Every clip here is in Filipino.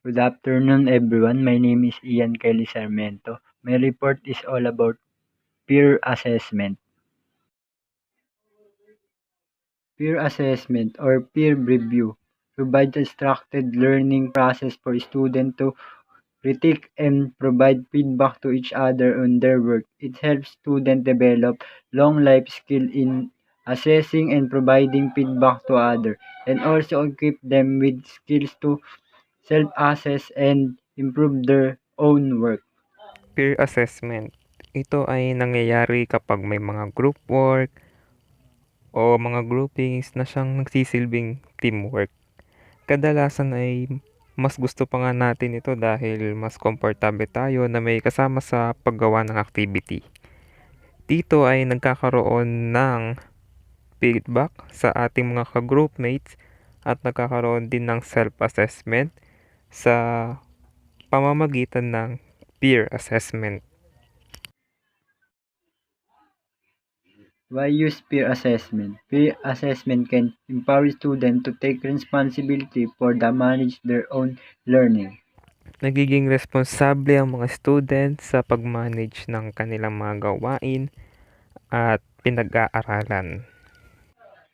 Good afternoon, everyone. My name is Ian Kelly Sarmiento. My report is all about peer assessment. Peer assessment or peer review provides a structured learning process for students to critique and provide feedback to each other on their work. It helps students develop long life skill in assessing and providing feedback to others, and also equip them with skills to self-assess and improve their own work. Peer assessment. Ito ay nangyayari kapag may mga group work o mga groupings na siyang nagsisilbing teamwork. Kadalasan ay mas gusto pa nga natin ito dahil mas komportable tayo na may kasama sa paggawa ng activity. Dito ay nagkakaroon ng feedback sa ating mga ka-groupmates at nagkakaroon din ng self-assessment sa pamamagitan ng peer assessment. Why use peer assessment? Peer assessment can empower students to take responsibility for the manage their own learning. Nagiging responsable ang mga students sa pag-manage ng kanilang mga gawain at pinag-aaralan.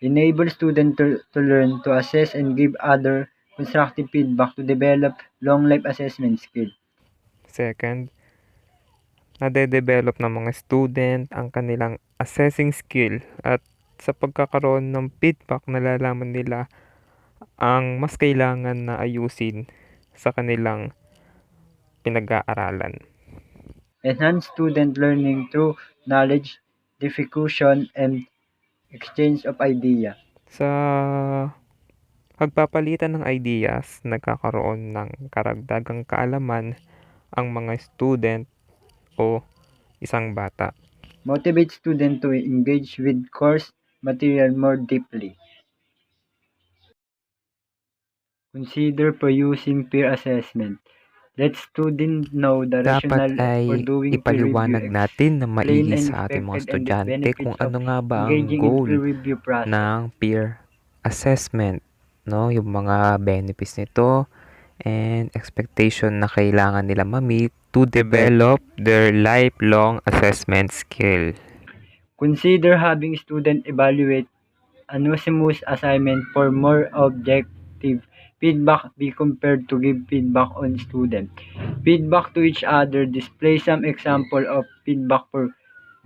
Enable students to learn to assess and give other constructive feedback to develop long life assessment skill. Second, nade-develop ng mga student ang kanilang assessing skill at sa pagkakaroon ng feedback nalalaman nila ang mas kailangan na ayusin sa kanilang pinag-aaralan. Enhance student learning through knowledge diffusion and exchange of idea. Sa pagpapalitan ng ideas, nagkakaroon ng karagdagang kaalaman ang mga student o isang bata. Motivate students to engage with course material more deeply. Consider for using peer assessment. Let students know the Dapat rationale for ay doing peer ipaliwanag review, natin na explain maigi and sa ating mga expected and estudyante kung benefits of ano nga ba ang engaging in goal peer review process. ng peer assessment, no? Yung mga benefits nito and expectation na kailangan nila ma-meet to develop their lifelong assessment skill. Consider having students evaluate anonymous assignment for more objective feedback be compared to give feedback on student. Feedback to each other, display some example of feedback for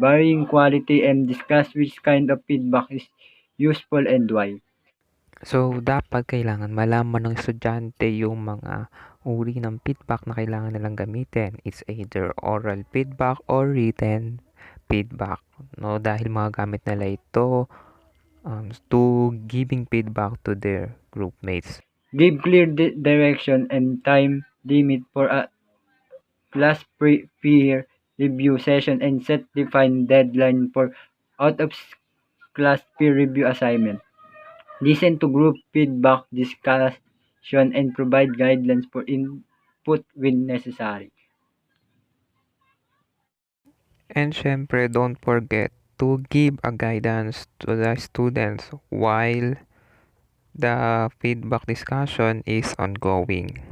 varying quality and discuss which kind of feedback is useful and why. So, dapat kailangan malaman ng estudyante yung mga uri ng feedback na kailangan nilang gamitin. It's either oral feedback or written feedback, no? Dahil magagamit nila ito to giving feedback to their group mates. Give clear direction and time limit for a class peer review session and set defined deadline for out of class peer review assignment. Listen to group feedback discussion and provide guidelines for input when necessary. And syempre, don't forget to give a guidance to the students while the feedback discussion is ongoing.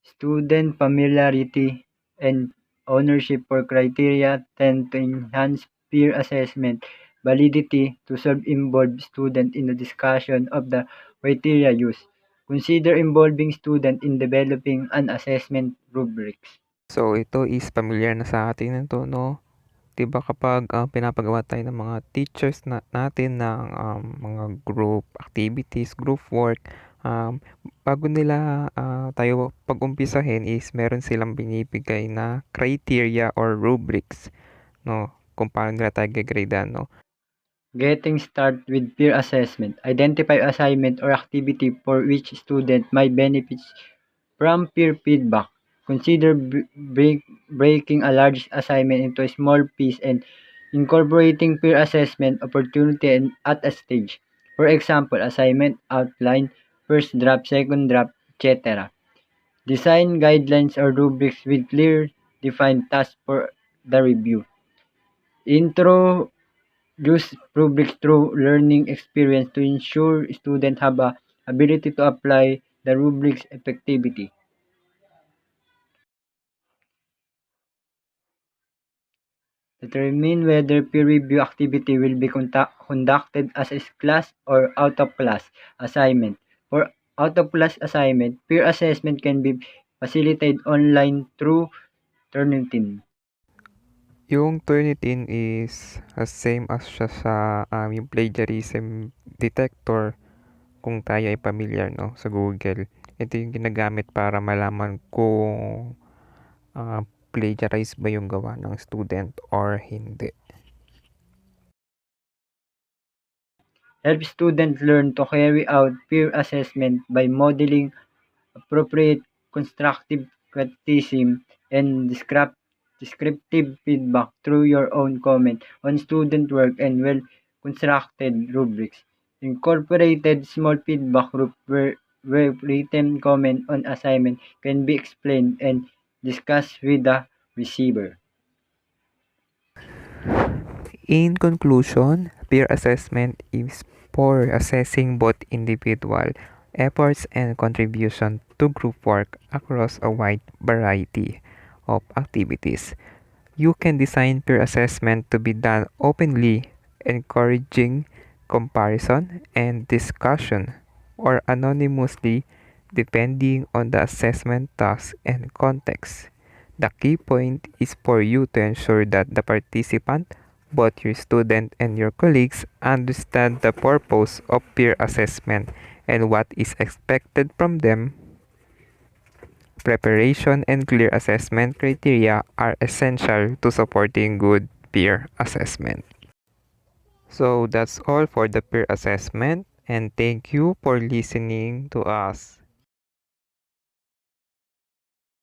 Student familiarity and ownership for criteria tend to enhance peer assessment validity to involve student in the discussion of the criteria used. Consider involving student in developing an assessment rubrics. So, ito is familiar na sa atin ito, no? 'Di ba kapag pinapagawa tayo ng mga teachers natin ng mga group activities, group work, bago nila tayo pag-umpisahin is meron silang binibigay na criteria or rubrics, no? Kung paano nila tayo ge-gradean, no? Getting started with peer assessment. Identify assignment or activity for which student might benefit from peer feedback. Consider breaking a large assignment into a small piece and incorporating peer assessment opportunity at a stage. For example, assignment outline, first draft, second draft, etc. Design guidelines or rubrics with clear defined tasks for the review. Introduce rubrics through learning experience to ensure students have a ability to apply the rubric's effectivity. Determine whether peer review activity will be conducted as a class or out-of-class assignment. For out-of-class assignment, peer assessment can be facilitated online through Turnitin. Yung Turnitin is same as siya sa yung plagiarism detector kung tayo ay familiar no sa Google. Ito yung ginagamit para malaman kung plagiarize ba yung gawa ng student or hindi. Help students learn to carry out peer assessment by modeling appropriate constructive criticism and descriptive feedback through your own comment on student work and well-constructed rubrics. Incorporated small feedback group where written comment on assignment can be explained and discussed with the receiver. In conclusion, peer assessment is for assessing both individual efforts and contribution to group work across a wide variety of activities. You can design peer assessment to be done openly, encouraging comparison and discussion, or anonymously, depending on the assessment task and context. The key point is for you to ensure that the participant, both your student and your colleagues, understand the purpose of peer assessment and what is expected from them. Preparation and clear assessment criteria are essential to supporting good peer assessment. So that's all for the peer assessment, and thank you for listening to us.